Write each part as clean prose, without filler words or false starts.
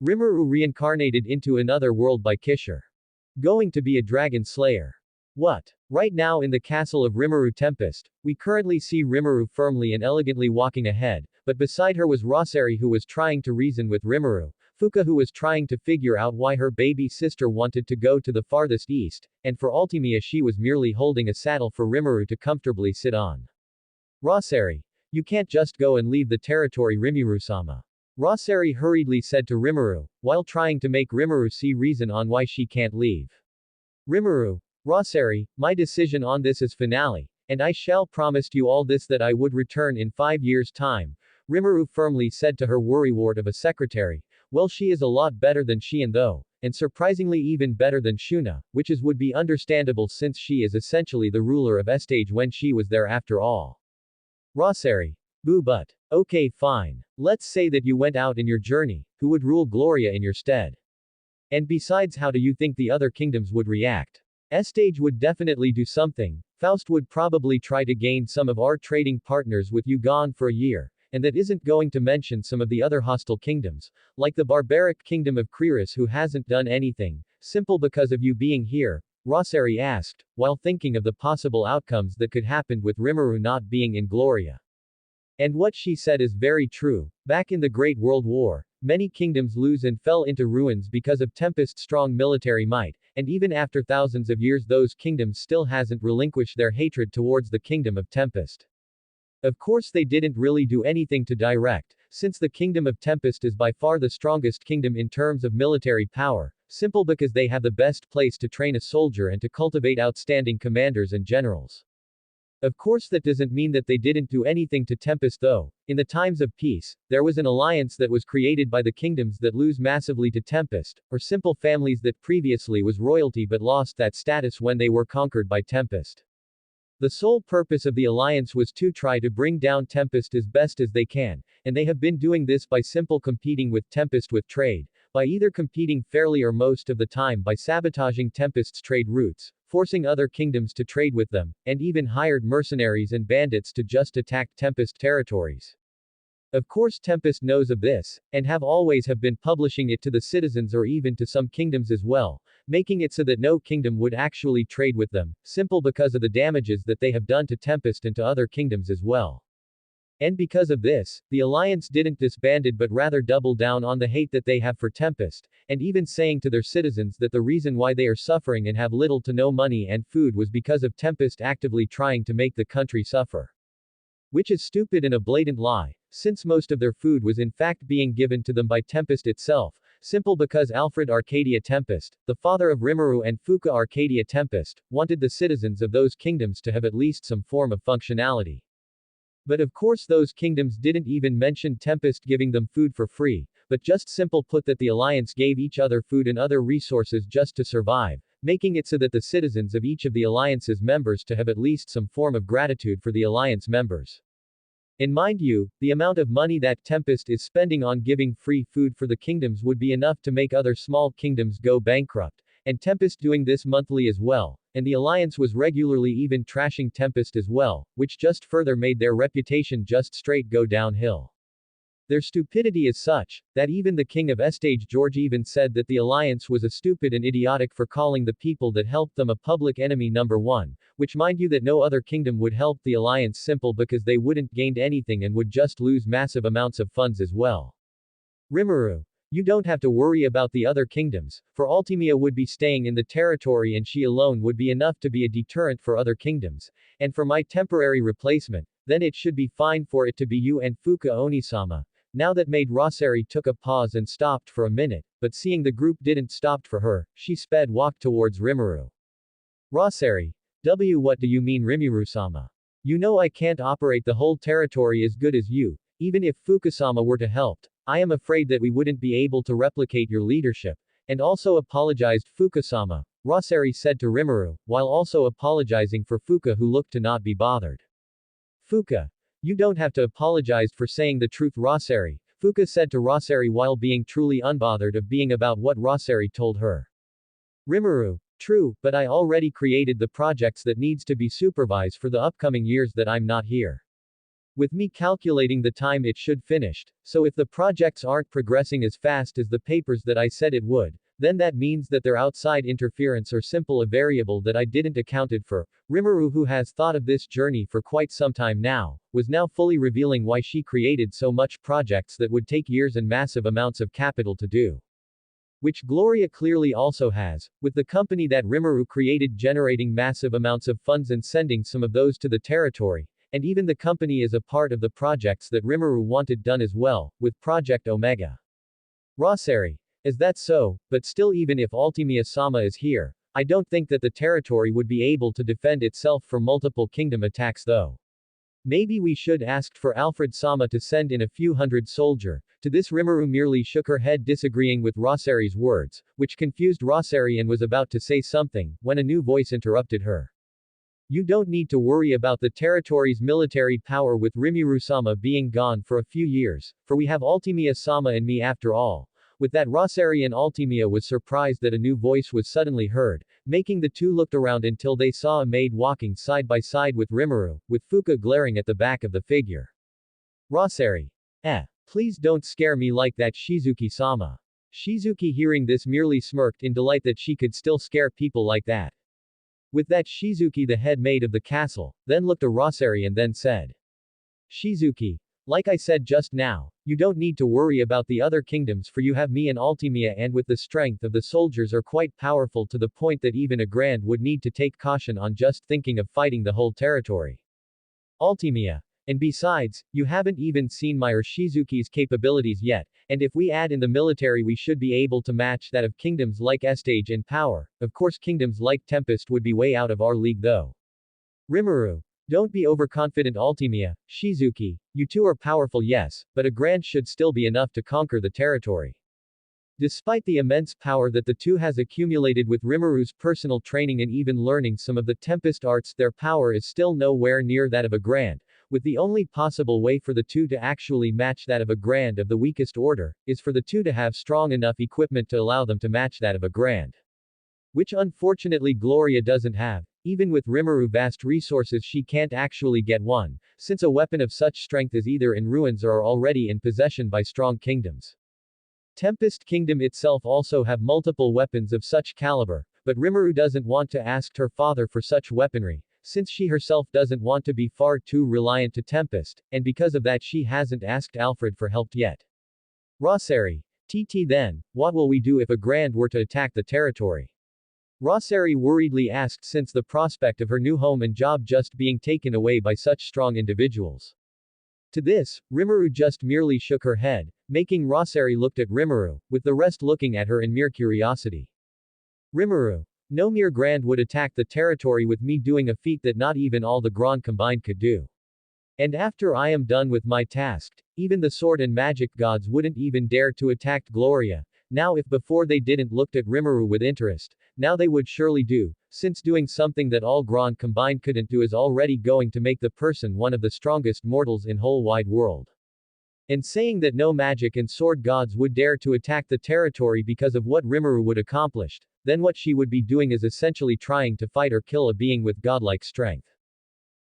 Rimuru reincarnated into another world by Kischur. Going to be a dragon slayer. What? Right now in the castle of Rimmeru Tempest, we currently see Rimmeru firmly and elegantly walking ahead, but beside her was Rosari who was trying to reason with Rimmeru, Fuka who was trying to figure out why her baby sister wanted to go to the farthest east, and for Ultimia she was merely holding a saddle for Rimmeru to comfortably sit on. Rosari. You can't just go and leave the territory Rimuru-sama. Rosari hurriedly said to Rimmeru, while trying to make Rimmeru see reason on why she can't leave. Rimmeru. Rosari, my decision on this is finale, and I shall promised you all this that I would return in 5 years' time. Rimmeru firmly said to her worrywart of a secretary, well she is a lot better than Shion though, and surprisingly even better than Shuna, which would be understandable since she is essentially the ruler of Estage when she was there after all. Rosari. Boo but. Okay fine. Let's say that you went out in your journey, who would rule Gloria in your stead? And besides how do you think the other kingdoms would react? Estage would definitely do something, Faust would probably try to gain some of our trading partners with you gone for a year, and that isn't going to mention some of the other hostile kingdoms, like the barbaric kingdom of Kriris who hasn't done anything, simple because of you being here, Rosari asked, while thinking of the possible outcomes that could happen with Rimmeru not being in Gloria. And what she said is very true. Back in the Great World War, many kingdoms lose and fell into ruins because of Tempest's strong military might, and even after thousands of years those kingdoms still hasn't relinquished their hatred towards the kingdom of Tempest. Of course they didn't really do anything to direct, since the kingdom of Tempest is by far the strongest kingdom in terms of military power, simple because they have the best place to train a soldier and to cultivate outstanding commanders and generals. Of course that doesn't mean that they didn't do anything to Tempest though. In the times of peace, there was an alliance that was created by the kingdoms that lose massively to Tempest, or simple families that previously was royalty but lost that status when they were conquered by Tempest. The sole purpose of the alliance was to try to bring down Tempest as best as they can, and they have been doing this by simple competing with Tempest with trade, by either competing fairly or most of the time by sabotaging Tempest's trade routes, forcing other kingdoms to trade with them, and even hired mercenaries and bandits to just attack Tempest territories. Of course Tempest knows of this, and have been publishing it to the citizens or even to some kingdoms as well, making it so that no kingdom would actually trade with them, simple because of the damages that they have done to Tempest and to other kingdoms as well. And because of this, the alliance didn't disbanded but rather double down on the hate that they have for Tempest, and even saying to their citizens that the reason why they are suffering and have little to no money and food was because of Tempest actively trying to make the country suffer. Which is stupid and a blatant lie, since most of their food was in fact being given to them by Tempest itself, simple because Alfred Arcadia Tempest, the father of Rimmeru and Fuka Arcadia Tempest, wanted the citizens of those kingdoms to have at least some form of functionality. But of course those kingdoms didn't even mention Tempest giving them food for free, but just simple put that the alliance gave each other food and other resources just to survive, making it so that the citizens of each of the alliance's members to have at least some form of gratitude for the alliance members. And mind you, the amount of money that Tempest is spending on giving free food for the kingdoms would be enough to make other small kingdoms go bankrupt, and Tempest doing this monthly as well, and the alliance was regularly even trashing Tempest as well, which just further made their reputation just straight go downhill. Their stupidity is such, that even the king of Estage George even said that the alliance was a stupid and idiotic for calling the people that helped them a public enemy number one, which mind you that no other kingdom would help the alliance simple because they wouldn't gained anything and would just lose massive amounts of funds as well. Rimmeru. You don't have to worry about the other kingdoms, for Ultimia would be staying in the territory and she alone would be enough to be a deterrent for other kingdoms, and for my temporary replacement, then it should be fine for it to be you and Fuka Onisama. Now that made Rosari took a pause and stopped for a minute, but seeing the group didn't stop for her, she walked towards Rimmeru. Rosari. What do you mean Rimuru-sama? You know I can't operate the whole territory as good as you, even if Fukusama were to help. I am afraid that we wouldn't be able to replicate your leadership, and also apologized Fukusama, Rosari said to Rimmeru, while also apologizing for Fuka who looked to not be bothered. Fuka. You don't have to apologize for saying the truth Rosari, Fuka said to Rosari while being truly unbothered of being about what Rosari told her. Rimmeru. True, but I already created the projects that needs to be supervised for the upcoming years that I'm not here. With me calculating the time it should finished, so if the projects aren't progressing as fast as the papers that I said it would, then that means that they're outside interference or simple a variable that I didn't accounted for. Rimmeru, who has thought of this journey for quite some time now, was now fully revealing why she created so much projects that would take years and massive amounts of capital to do. Which Gloria clearly also has, with the company that Rimmeru created generating massive amounts of funds and sending some of those to the territory. And even the company is a part of the projects that Rimmeru wanted done as well, with Project Omega. Rossari. Is that so? But still, even if Ultimia-sama is here, I don't think that the territory would be able to defend itself from multiple kingdom attacks though. Maybe we should ask for Alfred-sama to send in a few hundred soldier. To this Rimmeru merely shook her head disagreeing with Rossari's words, which confused Rossari and was about to say something, when a new voice interrupted her. You don't need to worry about the territory's military power with Rimuru-sama being gone for a few years, for we have Ultimia-sama and me after all. With that, Rossari and Ultimia was surprised that a new voice was suddenly heard, making the two looked around until they saw a maid walking side by side with Rimmeru, with Fuka glaring at the back of the figure. Rossari. Please don't scare me like that, Shizuki-sama. Shizuki, hearing this, merely smirked in delight that she could still scare people like that. With that, Shizuki, the head maid of the castle, then looked at Rossari and then said, Shizuki, like I said just now, you don't need to worry about the other kingdoms, for you have me and Ultimia, and with the strength of the soldiers are quite powerful to the point that even a grand would need to take caution on just thinking of fighting the whole territory. Ultimia. And besides, you haven't even seen my or Shizuki's capabilities yet, and if we add in the military we should be able to match that of kingdoms like Estage in power. Of course kingdoms like Tempest would be way out of our league though. Rimmeru. Don't be overconfident, Ultimia. Shizuki, you two are powerful, yes, but a grand should still be enough to conquer the territory. Despite the immense power that the two has accumulated with Rimmeru's personal training and even learning some of the Tempest arts, their power is still nowhere near that of a grand, with the only possible way for the two to actually match that of a grand of the weakest order, is for the two to have strong enough equipment to allow them to match that of a grand. Which unfortunately Gloria doesn't have. Even with Rimmeru vast resources she can't actually get one, since a weapon of such strength is either in ruins or are already in possession by strong kingdoms. Tempest Kingdom itself also have multiple weapons of such caliber, but Rimmeru doesn't want to ask her father for such weaponry, since she herself doesn't want to be far too reliant to Tempest, and because of that she hasn't asked Alfred for help yet. Rossari. Then, what will we do if a grand were to attack the territory? Rossari worriedly asked, since the prospect of her new home and job just being taken away by such strong individuals. To this, Rimmeru just merely shook her head, making Rossari looked at Rimmeru, with the rest looking at her in mere curiosity. Rimmeru. No mere grand would attack the territory with me doing a feat that not even all the Grand combined could do. And after I am done with my task, even the sword and magic gods wouldn't even dare to attack Gloria. Now if before they didn't looked at Rimmeru with interest, now they would surely do, since doing something that all Grand combined couldn't do is already going to make the person one of the strongest mortals in whole wide world. And saying that no magic and sword gods would dare to attack the territory because of what Rimmeru would accomplished, then what she would be doing is essentially trying to fight or kill a being with godlike strength.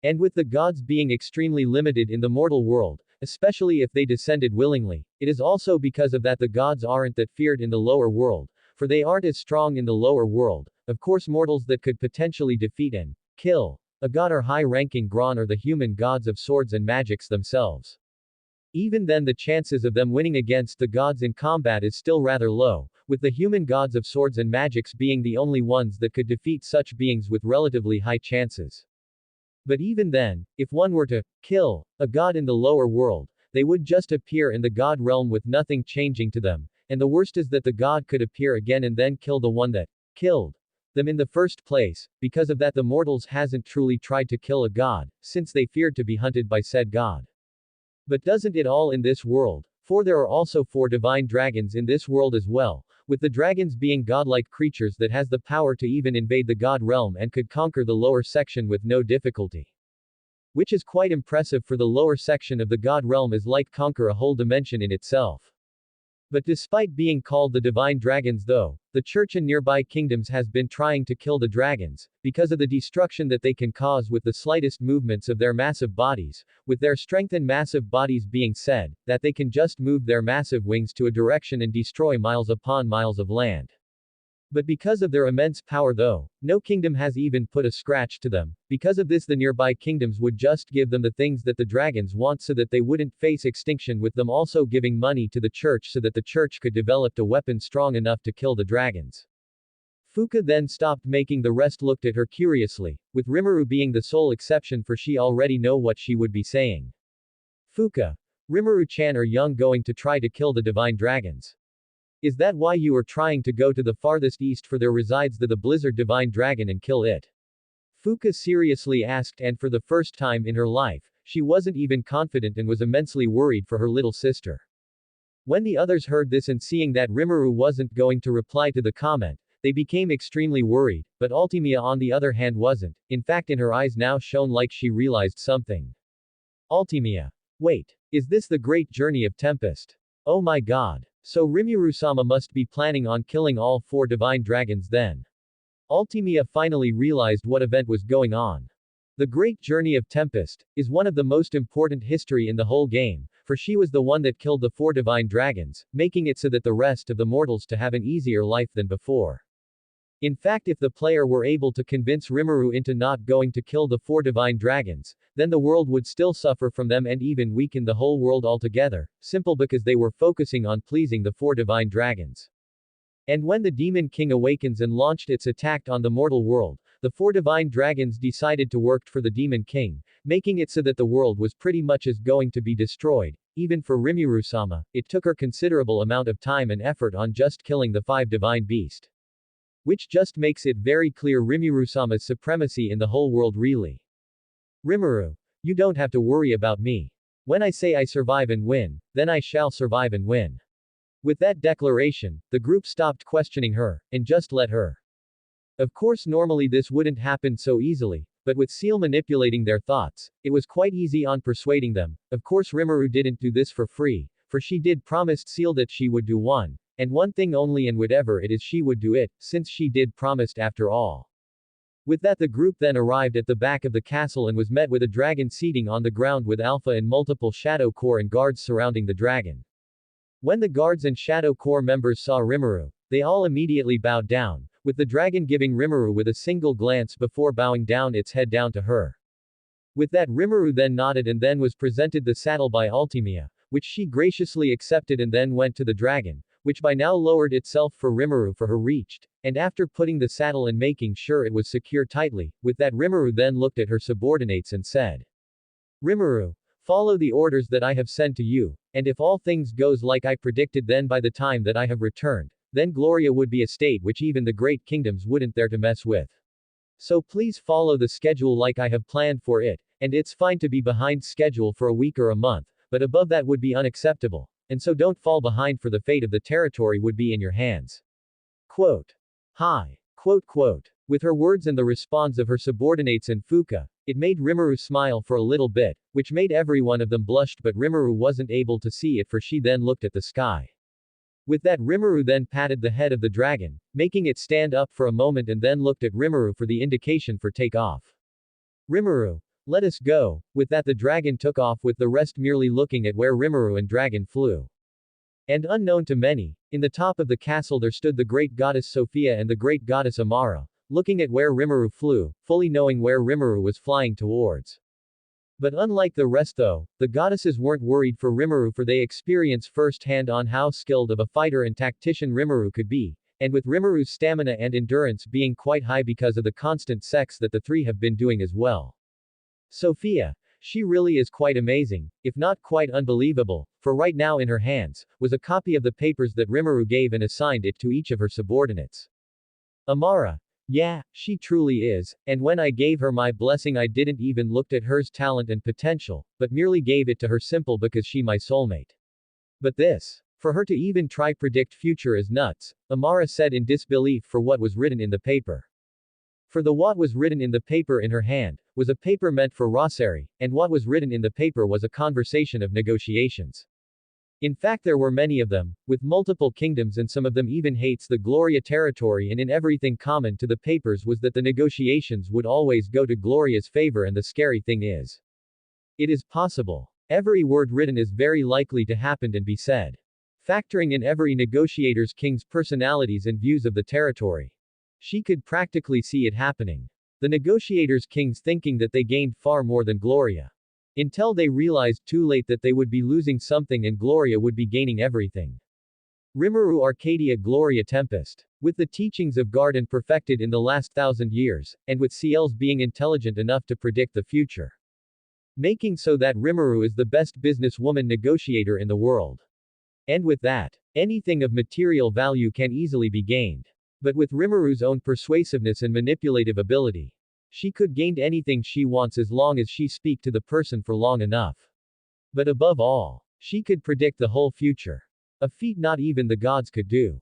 And with the gods being extremely limited in the mortal world, especially if they descended willingly, it is also because of that the gods aren't that feared in the lower world, for they aren't as strong in the lower world. Of course mortals that could potentially defeat and kill a god are high-ranking Gran or the human gods of swords and magics themselves. Even then the chances of them winning against the gods in combat is still rather low, with the human gods of swords and magics being the only ones that could defeat such beings with relatively high chances. But even then, if one were to kill a god in the lower world, they would just appear in the god realm with nothing changing to them, and the worst is that the god could appear again and then kill the one that killed them in the first place. Because of that the mortals hasn't truly tried to kill a god, since they feared to be hunted by said god. But doesn't it all in this world? For there are also 4 divine dragons in this world as well, with the dragons being godlike creatures that has the power to even invade the god realm and could conquer the lower section with no difficulty. Which is quite impressive, for the lower section of the god realm is like conquer a whole dimension in itself. But despite being called the divine dragons though, the church and nearby kingdoms has been trying to kill the dragons, because of the destruction that they can cause with the slightest movements of their massive bodies, with their strength and massive bodies being said, that they can just move their massive wings to a direction and destroy miles upon miles of land. But because of their immense power though, no kingdom has even put a scratch to them. Because of this the nearby kingdoms would just give them the things that the dragons want so that they wouldn't face extinction, with them also giving money to the church so that the church could develop a weapon strong enough to kill the dragons. Fuka then stopped making, the rest looked at her curiously, with Rimuru being the sole exception, for she already know what she would be saying. Fuka. Rimuru-chan are young going to try to kill the divine dragons. Is that why you are trying to go to the farthest east, for there resides the blizzard divine dragon, and kill it? Fuka seriously asked, and for the first time in her life, she wasn't even confident and was immensely worried for her little sister. When the others heard this and seeing that Rimuru wasn't going to reply to the comment, they became extremely worried, but Altimia on the other hand wasn't. In fact, in her eyes now shone like she realized something. Altimia. Wait. Is this the great journey of Tempest? Oh my god. So Rimuru-sama must be planning on killing all 4 divine dragons then. Altimia finally realized what event was going on. The Great Journey of Tempest is one of the most important history in the whole game, for she was the one that killed the 4 divine dragons, making it so that the rest of the mortals to have an easier life than before. In fact, if the player were able to convince Rimuru into not going to kill the 4 divine dragons, then the world would still suffer from them and even weaken the whole world altogether, simple because they were focusing on pleasing the 4 divine dragons. And when the Demon King awakens and launched its attack on the mortal world, the 4 divine dragons decided to work for the Demon King, making it so that the world was pretty much as going to be destroyed. Even for Rimuru-sama, it took her considerable amount of time and effort on just killing the 5 divine beasts. Which just makes it very clear Rimuru-sama's supremacy in the whole world really. Rimuru. You don't have to worry about me. When I say I survive and win, then I shall survive and win. With that declaration, the group stopped questioning her, and just let her. Of course normally this wouldn't happen so easily, but with Seal manipulating their thoughts, it was quite easy on persuading them. Of course Rimuru didn't do this for free, for she did promised Seal that she would do one thing only, and whatever it is she would do it, since she did promised after all. With that the group then arrived at the back of the castle and was met with a dragon seating on the ground with Alpha and multiple Shadow Corps and guards surrounding the dragon. When the guards and Shadow Corps members saw Rimuru, they all immediately bowed down, with the dragon giving Rimuru with a single glance before bowing down its head down to her. With that Rimuru then nodded and then was presented the saddle by Altimia, which she graciously accepted, and then went to the dragon, which by now lowered itself for Rimuru for her reached, and after putting the saddle and making sure it was secure tightly, with that Rimuru then looked at her subordinates and said, Rimuru, follow the orders that I have sent to you, and if all things goes like I predicted, then by the time that I have returned, then Gloria would be a state which even the great kingdoms wouldn't dare to mess with. So please follow the schedule like I have planned for it, and it's fine to be behind schedule for a week or a month, but above that would be unacceptable. And so don't fall behind, for the fate of the territory would be in your hands. Quote. Hi. Quote. With her words and the response of her subordinates and Fuka, it made Rimuru smile for a little bit, which made every one of them blushed, but Rimuru wasn't able to see it, for she then looked at the sky. With that Rimuru then patted the head of the dragon, making it stand up for a moment, and then looked at Rimuru for the indication for takeoff. Rimuru. Let us go. With that the dragon took off, with the rest merely looking at where Rimuru and dragon flew. And unknown to many, in the top of the castle there stood the great goddess Sophia and the great goddess Amara, looking at where Rimuru flew, fully knowing where Rimuru was flying towards. But unlike the rest though, the goddesses weren't worried for Rimuru, for they experience firsthand on how skilled of a fighter and tactician Rimuru could be, and with Rimuru's stamina and endurance being quite high because of the constant sex that the 3 have been doing as well. Sophia. She really is quite amazing, if not quite unbelievable, for right now in her hands, was a copy of the papers that Rimuru gave and assigned it to each of her subordinates. Amara. Yeah, she truly is, and when I gave her my blessing I didn't even looked at her's talent and potential, but merely gave it to her simple because she my soulmate. But this. For her to even try predict future is nuts, Amara said in disbelief for what was written in the paper. For the what was written in the paper in her hand, was a paper meant for Rosary, and what was written in the paper was a conversation of negotiations. In fact there were many of them, with multiple kingdoms and some of them even hates the Gloria territory and in everything common to the papers was that the negotiations would always go to Gloria's favor and the scary thing is. It is possible. Every word written is very likely to happen and be said. Factoring in every negotiator's king's personalities and views of the territory. She could practically see it happening. The negotiators' kings thinking that they gained far more than Gloria. Until they realized too late that they would be losing something and Gloria would be gaining everything. Rimuru Arcadia Gloria Tempest. With the teachings of Garden perfected in the last 1,000 years, and with CLs being intelligent enough to predict the future. Making so that Rimmeru is the best businesswoman negotiator in the world. And with that, anything of material value can easily be gained. But with Rimmeru's own persuasiveness and manipulative ability, she could gain anything she wants as long as she speak to the person for long enough. But above all, she could predict the whole future. A feat not even the gods could do.